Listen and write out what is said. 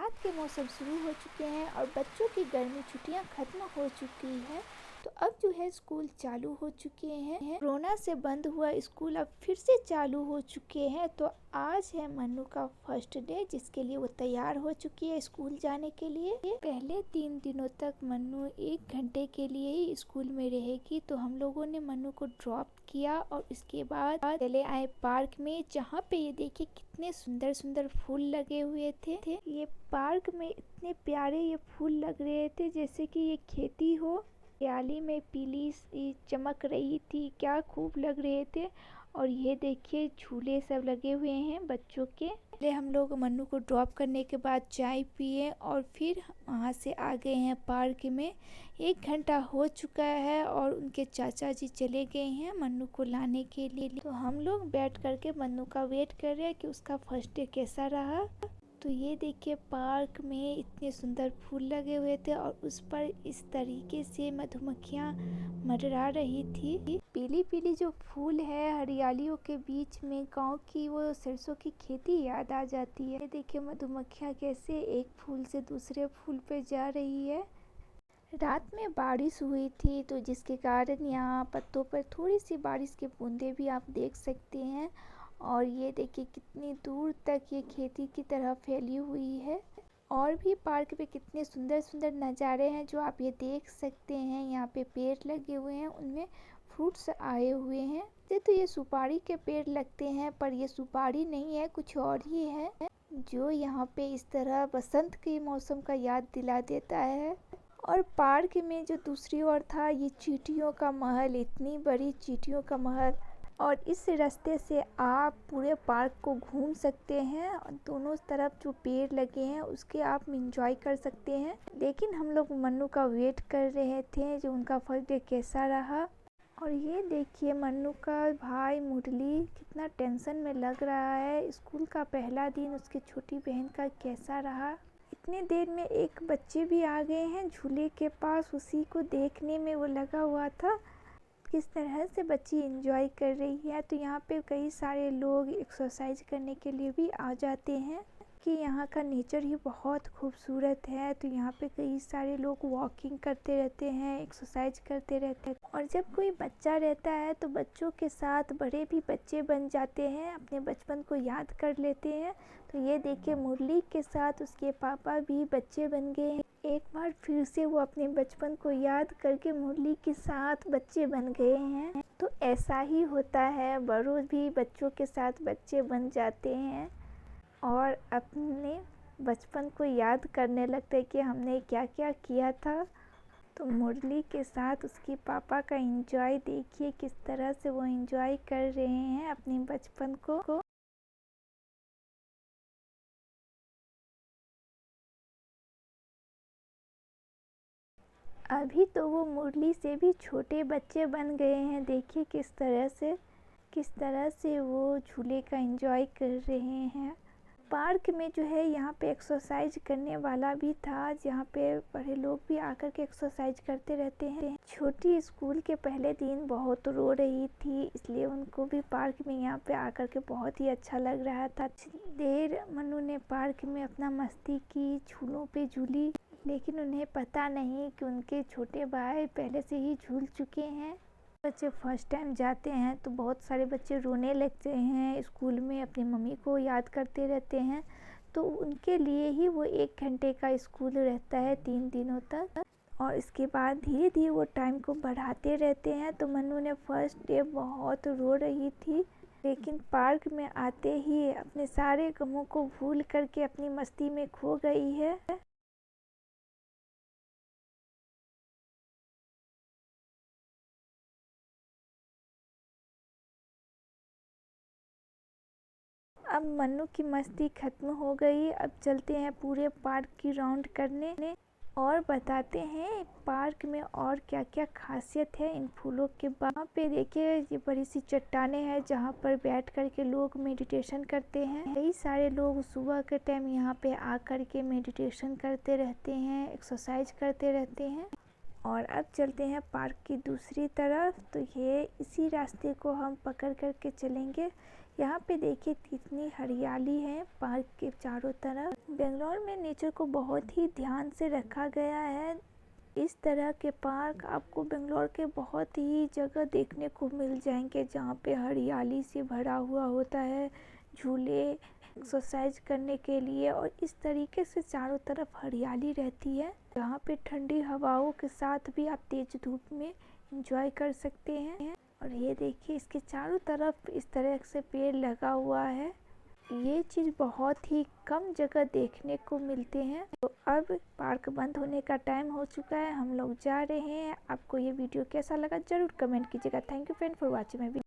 बरसात के मौसम शुरू हो चुके हैं और बच्चों की गर्मी छुट्टियां खत्म हो चुकी है। तो अब जो है स्कूल चालू हो चुके हैं। कोरोना से बंद हुआ स्कूल अब फिर से चालू हो चुके हैं। तो आज है मन्नू का फर्स्ट डे, जिसके लिए वो तैयार हो चुकी है स्कूल जाने के लिए। पहले 3 दिनों तक मन्नू 1 घंटे के लिए ही स्कूल में रहेगी। तो हम लोगों ने मन्नू को ड्रॉप किया और इसके बाद चले आए पार्क में, जहाँ पे ये देखिए कितने सुंदर सुंदर फूल लगे हुए थे। ये पार्क में इतने प्यारे ये फूल लग रहे थे जैसे कि ये खेती हो। हरियाली में पीली सी चमक रही थी, क्या खूब लग रहे थे। और ये देखिए झूले सब लगे हुए हैं बच्चों के। पहले हम लोग मन्नू को ड्रॉप करने के बाद चाय पिए और फिर वहाँ से आ गए हैं पार्क में। 1 घंटा हो चुका है और उनके चाचा जी चले गए हैं मन्नू को लाने के लिए। तो हम लोग बैठ करके मन्नू का वेट कर रहे हैं कि उसका फर्स्ट डे कैसा रहा। तो ये देखिए पार्क में इतने सुंदर फूल लगे हुए थे और उस पर इस तरीके से मधुमक्खियाँ मंडरा रही थी। पीली पीली जो फूल है हरियालियों के बीच में गांव की वो सरसों की खेती याद आ जाती है। देखिए मधुमक्खियाँ कैसे एक फूल से दूसरे फूल पे जा रही है। रात में बारिश हुई थी, तो जिसके कारण यहाँ पत्तों पर थोड़ी सी बारिश की बूंदें भी आप देख सकते हैं। और ये देखिए कितनी दूर तक ये खेती की तरह फैली हुई है। और भी पार्क में कितने सुंदर सुंदर नज़ारे हैं जो आप ये देख सकते हैं। यहाँ पे पेड़ लगे हुए हैं, उनमें फ्रूट्स आए हुए हैं। तो ये सुपारी के पेड़ लगते हैं, पर ये सुपारी नहीं है, कुछ और ही है, जो यहाँ पे इस तरह बसंत के मौसम का याद दिला देता है। और पार्क में जो दूसरी ओर था ये चींटियों का महल, इतनी बड़ी चींटियों का महल। और इस रास्ते से आप पूरे पार्क को घूम सकते हैं। दोनों तरफ जो पेड़ लगे हैं उसके आप एंजॉय कर सकते हैं। लेकिन हम लोग मन्नू का वेट कर रहे थे जो उनका फर्स्ट डे कैसा रहा। और ये देखिए मन्नू का भाई मुरली कितना टेंशन में लग रहा है। स्कूल का पहला दिन उसकी छोटी बहन का कैसा रहा। इतनी देर में एक बच्चे भी आ गए हैं झूले के पास, उसी को देखने में वो लगा हुआ था। किस तरह से बच्ची एंजॉय कर रही है। तो यहाँ पे कई सारे लोग एक्सरसाइज करने के लिए भी आ जाते हैं कि यहाँ का नेचर ही बहुत खूबसूरत है। तो यहाँ पे कई सारे लोग वॉकिंग करते रहते हैं, एक्सरसाइज करते रहते हैं। और जब कोई बच्चा रहता है तो बच्चों के साथ बड़े भी बच्चे बन जाते हैं, अपने बचपन को याद कर लेते हैं। तो ये देखिए मुरली के साथ उसके पापा भी बच्चे बन गए हैं। एक बार फिर से वो अपने बचपन को याद करके मुरली के साथ बच्चे बन गए हैं। तो ऐसा ही होता है, बड़ों भी बच्चों के साथ बच्चे बन जाते हैं और अपने बचपन को याद करने लगते हैं कि हमने क्या क्या किया था। तो मुरली के साथ उसके पापा का एंजॉय देखिए किस तरह से वो एंजॉय कर रहे हैं अपने बचपन को। अभी तो वो मुरली से भी छोटे बच्चे बन गए हैं। देखिए किस तरह से वो झूले का एंजॉय कर रहे हैं। पार्क में जो है यहाँ पे एक्सरसाइज करने वाला भी था, जहाँ पे बड़े लोग भी आकर के एक्सरसाइज करते रहते हैं। छोटी स्कूल के पहले दिन बहुत रो रही थी, इसलिए उनको भी पार्क में यहाँ पे आकर के बहुत ही अच्छा लग रहा था। देर मन्नू ने पार्क में अपना मस्ती की, झूलों पे झूली, लेकिन उन्हें पता नहीं कि उनके छोटे भाई पहले से ही झूल चुके हैं। बच्चे फर्स्ट टाइम जाते हैं तो बहुत सारे बच्चे रोने लगते हैं, स्कूल में अपनी मम्मी को याद करते रहते हैं। तो उनके लिए ही वो 1 घंटे का स्कूल रहता है 3 दिनों तक। और इसके बाद धीरे धीरे वो टाइम को बढ़ाते रहते हैं। तो मन्नू ने फर्स्ट डे बहुत रो रही थी, लेकिन पार्क में आते ही अपने सारे गमों को भूल करके अपनी मस्ती में खो गई है। अब मन्नू की मस्ती खत्म हो गई। अब चलते हैं पूरे पार्क की राउंड करने और बताते हैं पार्क में और क्या क्या खासियत है इन फूलों के। वहाँ पे देखिए ये बड़ी सी चट्टानें हैं जहाँ पर बैठ कर के लोग मेडिटेशन करते हैं। कई सारे लोग सुबह के टाइम यहाँ पे आकर के मेडिटेशन करते रहते हैं, एक्सरसाइज करते रहते हैं। और अब चलते हैं पार्क की दूसरी तरफ। तो ये इसी रास्ते को हम पकड़ कर के चलेंगे यहाँ पे देखिए कितनी हरियाली है पार्क के चारों तरफ। बेंगलोर में नेचर को बहुत ही ध्यान से रखा गया है। इस तरह के पार्क आपको बेंगलोर के बहुत ही जगह देखने को मिल जाएंगे जहाँ पे हरियाली से भरा हुआ होता है, झूले, एक्सरसाइज करने के लिए, और इस तरीके से चारों तरफ हरियाली रहती है। यहाँ पे ठंडी हवाओं के साथ भी आप तेज धूप में एंजॉय कर सकते हैं। और ये देखिए इसके चारों तरफ इस तरह से पेड़ लगा हुआ है। ये चीज़ बहुत ही कम जगह देखने को मिलते हैं। तो अब पार्क बंद होने का टाइम हो चुका है, हम लोग जा रहे हैं। आपको ये वीडियो कैसा लगा जरूर कमेंट कीजिएगा। Thank you friend for watching my video.